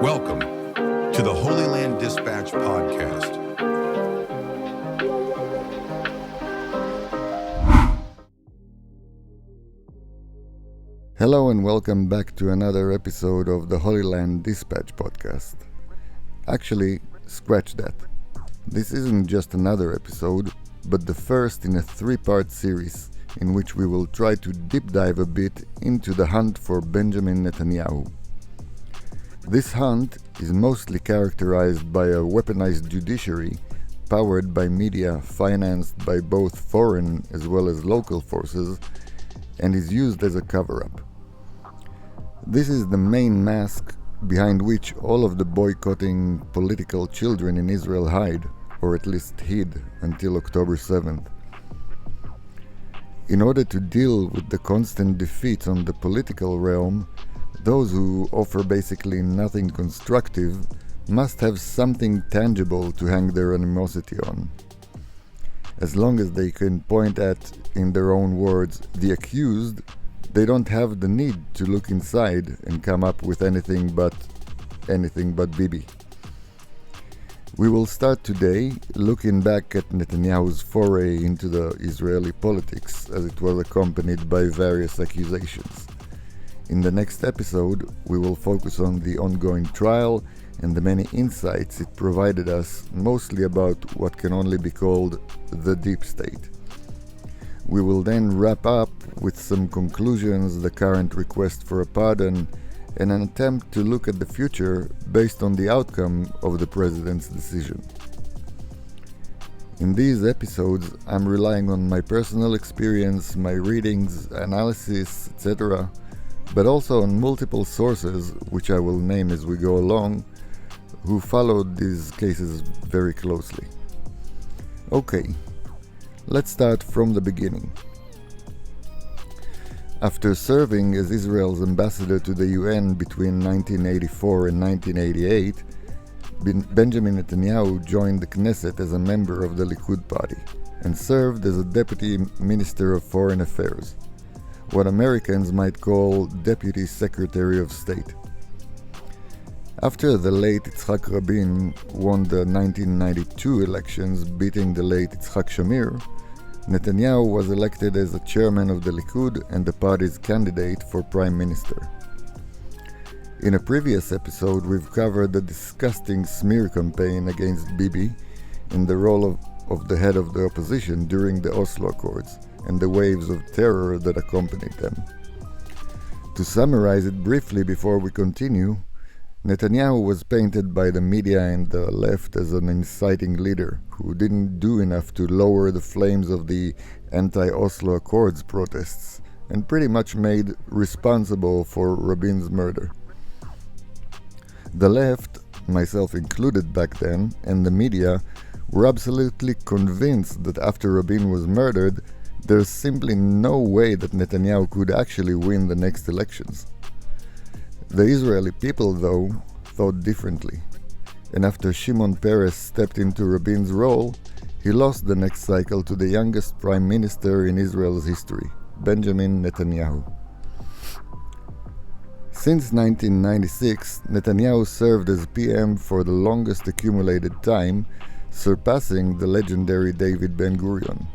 Welcome to the Holyland Dispatch podcast. Hello and welcome back to another episode of the Holyland Dispatch podcast. Actually, scratch that. This isn't just another episode, but the first in a three-part series in which we will try to deep dive a bit into the hunt for Benjamin Netanyahu. This hunt is mostly characterized by a weaponized judiciary powered by media financed by both foreign as well as local forces and is used as a cover-up. This is the main mask behind which all of the boycotting political children in Israel hide, or at least hid until October 7th. In order to deal with the constant defeats on the political realm, those who offer basically nothing constructive must have something tangible to hang their animosity on. As long as they can point at, in their own words, the accused, they don't have the need to look inside and come up with anything but Bibi. We will start today looking back at Netanyahu's foray into the Israeli politics as it was accompanied by various accusations. In the next episode, we will focus on the ongoing trial and the many insights it provided us, mostly about what can only be called the deep state. We will then wrap up with some conclusions, the current request for a pardon, and an attempt to look at the future based on the outcome of the president's decision. In these episodes, I'm relying on my personal experience, my readings, analysis, etc., but also on multiple sources, which I will name as we go along, who followed these cases very closely. Okay, let's start from the beginning. After serving as Israel's ambassador to the UN between 1984 and 1988, Benjamin Netanyahu joined the Knesset as a member of the Likud party and served as a deputy minister of foreign affairs, what Americans might call Deputy Secretary of State. After the late Yitzhak Rabin won the 1992 elections, beating the late Yitzhak Shamir, Netanyahu was elected as the chairman of the Likud and the party's candidate for prime minister. In a previous episode, we've covered the disgusting smear campaign against Bibi in the role of the head of the opposition during the Oslo Accords and the waves of terror that accompanied them. To summarize it briefly before we continue, Netanyahu was painted by the media and the left as an inciting leader who didn't do enough to lower the flames of the anti-Oslo Accords protests and pretty much made responsible for Rabin's murder. The left, myself included back then, and the media were absolutely convinced that after Rabin was murdered, there's simply no way that Netanyahu could actually win the next elections. The Israeli people, though, thought differently, and after Shimon Peres stepped into Rabin's role, he lost the next cycle to the youngest prime minister in Israel's history, Benjamin Netanyahu. Since 1996, Netanyahu served as PM for the longest accumulated time, surpassing the legendary David Ben-Gurion,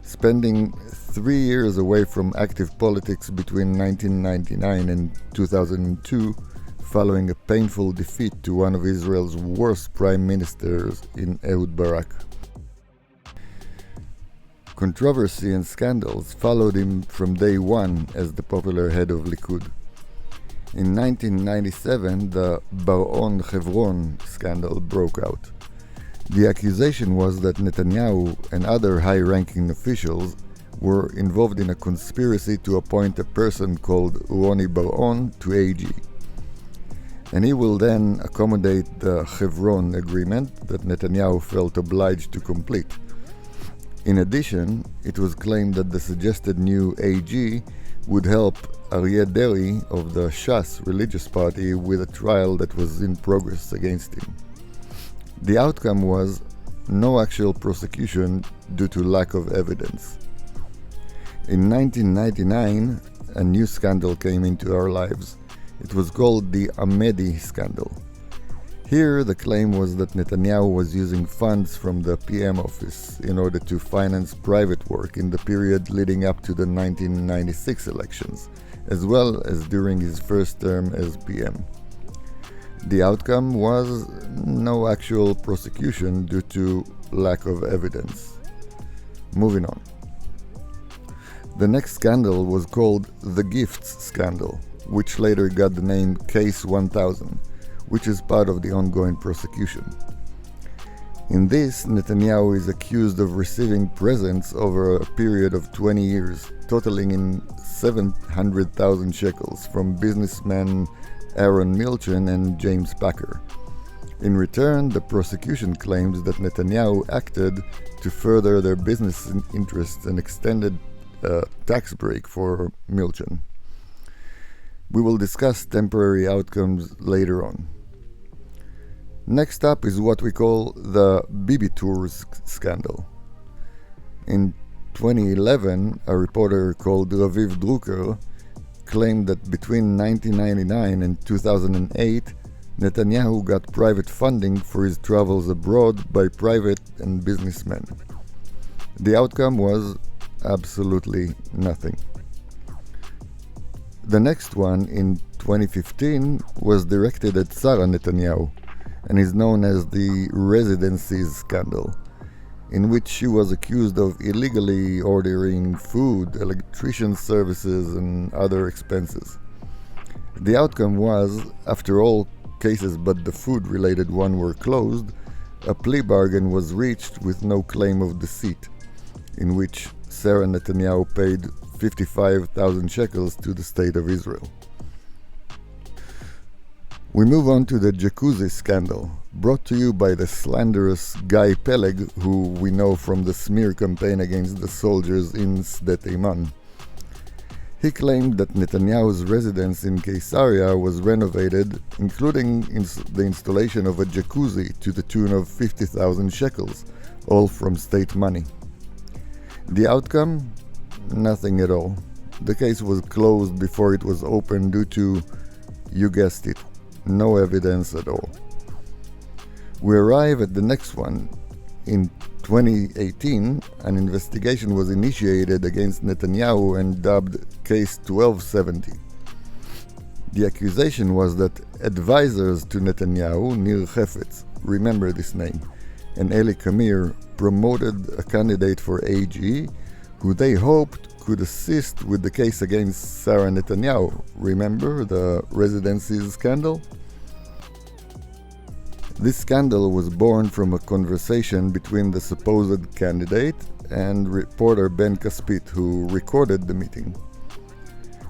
spending 3 years away from active politics between 1999 and 2002, following a painful defeat to one of Israel's worst prime ministers in Ehud Barak. Controversy and scandals followed him from day one as the popular head of Likud. In 1997, the Bar-On-Hebron scandal broke out. The accusation was that Netanyahu and other high-ranking officials were involved in a conspiracy to appoint a person called Roni Bar-On to AG. And he will then accommodate the Hebron agreement that Netanyahu felt obliged to complete. In addition, it was claimed that the suggested new AG would help Aryeh Deri of the Shas religious party with a trial that was in progress against him. The outcome was no actual prosecution due to lack of evidence. In 1999, a new scandal came into our lives. It was called the Amedi scandal, Here, the claim was that Netanyahu was using funds from the PM office in order to finance private work in the period leading up to the 1996 elections, as well as during his first term as PM. The outcome was no actual prosecution due to lack of evidence. Moving on. The next scandal was called the Gifts Scandal, which later got the name Case 1000, which is part of the ongoing prosecution. In this, Netanyahu is accused of receiving presents over a period of 20 years, totaling in 700,000 shekels from businessmen Aaron Milchan and James Packer. In return, the prosecution claims that Netanyahu acted to further their business interests and extended a tax break for Milchan. We will discuss temporary outcomes later on. Next up is what we call the Bibi Tours scandal. In 2011, a reporter called Raviv Drucker claimed that between 1999 and 2008, Netanyahu got private funding for his travels abroad by private and businessmen. The outcome was absolutely nothing. The next one, in 2015, was directed at Sarah Netanyahu and is known as the Residencies Scandal, in which she was accused of illegally ordering food, electrician services, and other expenses. The outcome was, after all cases but the food-related one were closed, a plea bargain was reached with no claim of deceit, in which Sarah Netanyahu paid 55,000 shekels to the State of Israel. We move on to the Jacuzzi scandal, brought to you by the slanderous Guy Peleg, who we know from the smear campaign against the soldiers in Sde Teiman. He claimed that Netanyahu's residence in Caesarea was renovated, including the installation of a jacuzzi to the tune of 50,000 shekels, all from state money. The outcome? Nothing at all. The case was closed before it was opened due to, you guessed it, no evidence at all. We arrive at the next one. In 2018, an investigation was initiated against Netanyahu and dubbed Case 1270. The accusation was that advisors to Netanyahu, Nir Hefetz, remember this name, and Eli Kamir promoted a candidate for AG who they hoped could assist with the case against Sarah Netanyahu. Remember the Residencies scandal? This scandal was born from a conversation between the supposed candidate and reporter Ben Caspit, who recorded the meeting.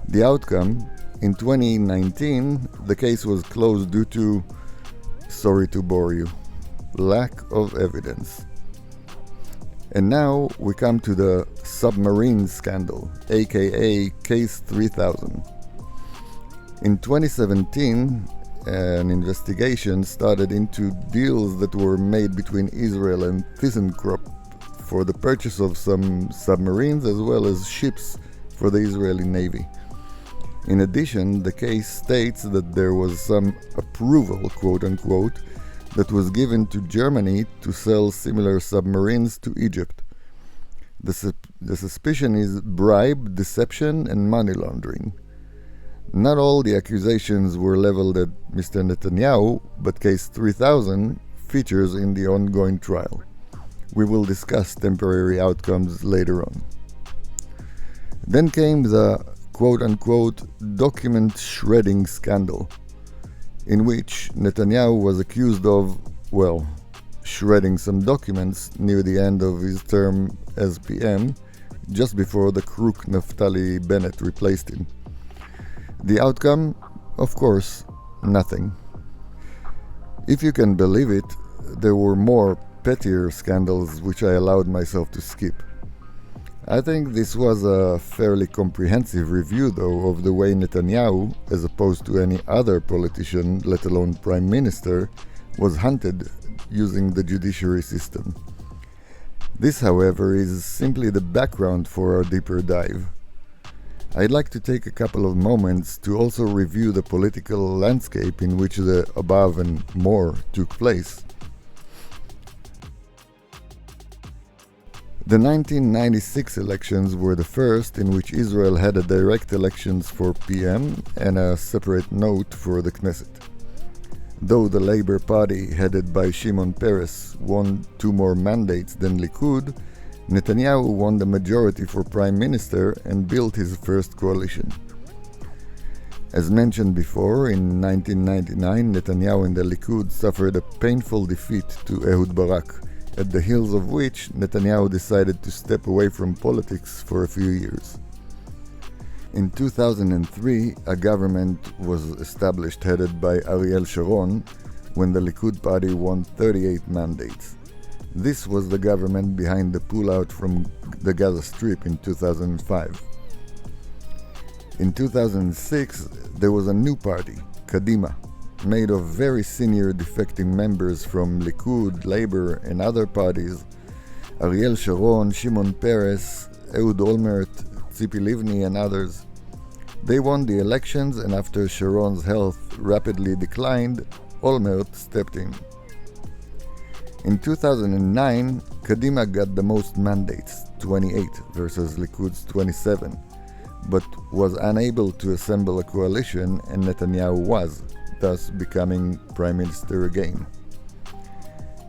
The outcome, in 2019, the case was closed due to, sorry to bore you, lack of evidence. And now we come to the submarine scandal, aka Case 3000. In 2017, an investigation started into deals that were made between Israel and ThyssenKrupp for the purchase of some submarines as well as ships for the Israeli Navy. In addition, the case states that there was some approval, quote-unquote, that was given to Germany to sell similar submarines to Egypt. The suspicion is bribe, deception, and money laundering. Not all the accusations were leveled at Mr. Netanyahu, but Case 3000 features in the ongoing trial. We will discuss temporary outcomes later on. Then came the quote-unquote document shredding scandal, in which Netanyahu was accused of, well, shredding some documents near the end of his term as PM, just before the crook Naftali Bennett replaced him. The outcome, of course, nothing. If you can believe it, there were more pettier scandals which I allowed myself to skip. I think this was a fairly comprehensive review, though, of the way Netanyahu, as opposed to any other politician, let alone prime minister, was hunted using the judiciary system. This, however, is simply the background for our deeper dive. I'd like to take a couple of moments to also review the political landscape in which the above and more took place. The 1996 elections were the first in which Israel had a direct elections for PM and a separate note for the Knesset. Though the Labour Party, headed by Shimon Peres, won 2 more mandates than Likud, Netanyahu won the majority for Prime Minister and built his first coalition. As mentioned before, in 1999, Netanyahu and the Likud suffered a painful defeat to Ehud Barak, at the heels of which Netanyahu decided to step away from politics for a few years. In 2003, a government was established headed by Ariel Sharon when the Likud party won 38 mandates. This was the government behind the pullout from the Gaza Strip in 2005. In 2006, there was a new party, Kadima, made of very senior defecting members from Likud, Labour and other parties, Ariel Sharon, Shimon Peres, Ehud Olmert, Tzipi Livni and others. They won the elections, and after Sharon's health rapidly declined, Olmert stepped in. In 2009, Kadima got the most mandates, 28 versus Likud's 27, but was unable to assemble a coalition, and Netanyahu was, thus becoming Prime Minister again.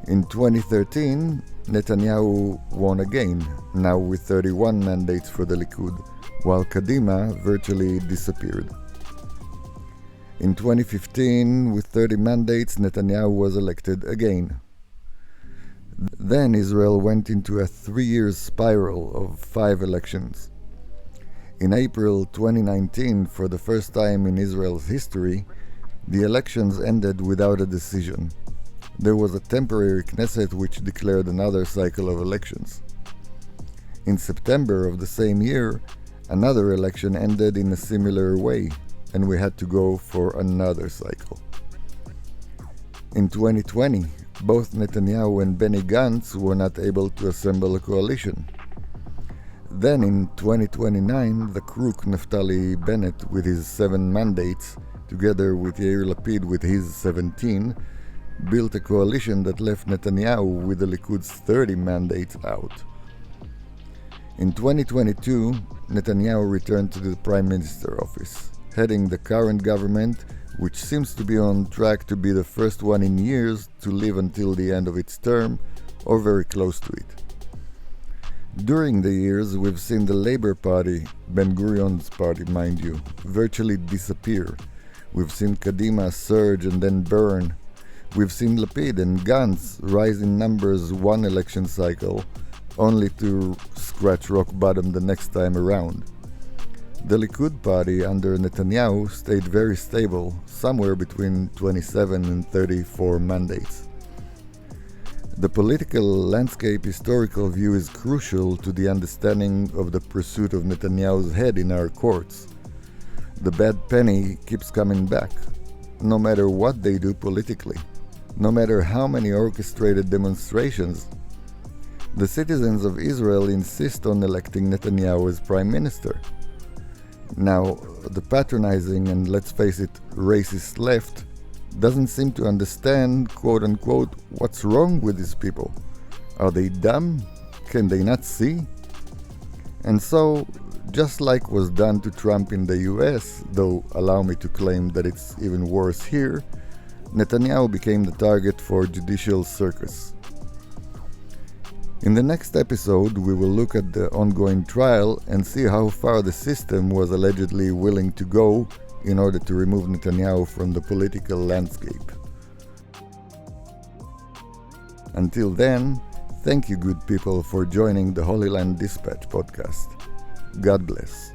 In 2013, Netanyahu won again, now with 31 mandates for the Likud, while Kadima virtually disappeared. In 2015, with 30 mandates, Netanyahu was elected again. Then Israel went into a 3-year spiral of 5 elections. In April 2019, for the first time in Israel's history, the elections ended without a decision. There was a temporary Knesset which declared another cycle of elections. In September of the same year, another election ended in a similar way, and we had to go for another cycle. In 2020, both Netanyahu and Benny Gantz were not able to assemble a coalition. Then in 2029, the crook Naftali Bennett with his 7 mandates, together with Yair Lapid with his 17, built a coalition that left Netanyahu with the Likud's 30 mandates out. In 2022, Netanyahu returned to the Prime Minister office, heading the current government, which seems to be on track to be the first one in years to live until the end of its term, or very close to it. During the years, we've seen the Labour Party, Ben-Gurion's party mind you, virtually disappear. We've seen Kadima surge and then burn. We've seen Lapid and Gantz rise in numbers one election cycle, only to scratch rock bottom the next time around. The Likud party under Netanyahu stayed very stable, somewhere between 27 and 34 mandates. The political landscape historical view is crucial to the understanding of the pursuit of Netanyahu's head in our courts. The bad penny keeps coming back, no matter what they do politically, no matter how many orchestrated demonstrations. The citizens of Israel insist on electing Netanyahu as Prime Minister. Now, the patronizing and, let's face it, racist left doesn't seem to understand, quote-unquote, what's wrong with these people. Are they dumb? Can they not see? And so, just like was done to Trump in the US, though allow me to claim that it's even worse here, Netanyahu became the target for judicial circus. In the next episode, we will look at the ongoing trial and see how far the system was allegedly willing to go in order to remove Netanyahu from the political landscape. Until then, thank you, good people, for joining the Holyland Dispatch podcast. God bless.